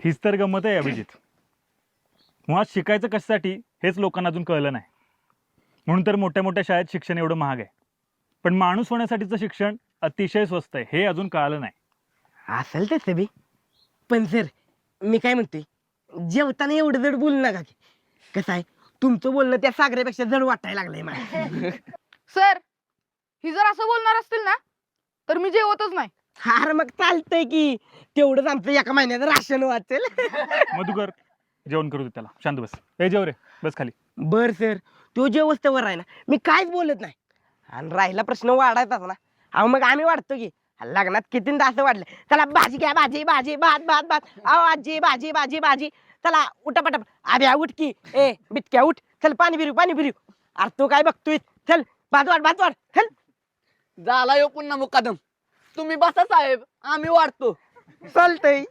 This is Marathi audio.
हीच तर गंमत आहे अभिजित. मुळात शिकायचं कशासाठी हेच लोकांना अजून कळलं नाही. म्हणून तर मोठ्या मोठ्या शाळेत शिक्षण एवढं महाग आहे. पण माणूस होण्यासाठीचं शिक्षण अतिशय स्वस्त आहे हे अजून कळालं नाही. असेल तसं बी. पण सर मी काय म्हणते, जेवताना एवढं जड बोलू नका की. कसं आहे, तुमचं बोलणं त्या सागऱ्यापेक्षा जड वाटायला लागलंय मला. सर ही जर असं बोलणार असतील ना तर मी जेवतच नाही. अरे मग चालतंय की, तेवढंच आमचं एका महिन्याचं राशन वाचेल. मधुकर जेवण करू दे त्याला. शांत बस. ए जेव रे, बस खाली. बर सर, तो जे वस्तूवर आहे ना मी काहीच बोलत नाही. आणि राहिला प्रश्न वाढायचाच ना, अहो मग आम्ही वाढतो की. लग्नात कितींदा असं वाढलं, चला भाजी घ्या, भाजी भाजी भात भात भात, अहो आजी भाजी भाजी भाजी, चला उठा पटा, आभ्या उठ की, ए बिटक्या उठ, चल पाणी पिरू पाणी पिरू. अरे तू काय बघतोय, चल भात वाढ चल. झाला यो पुन्हा मुकादम. तुम्ही बसा साहेब, आम्ही वाढतो. चालतंय.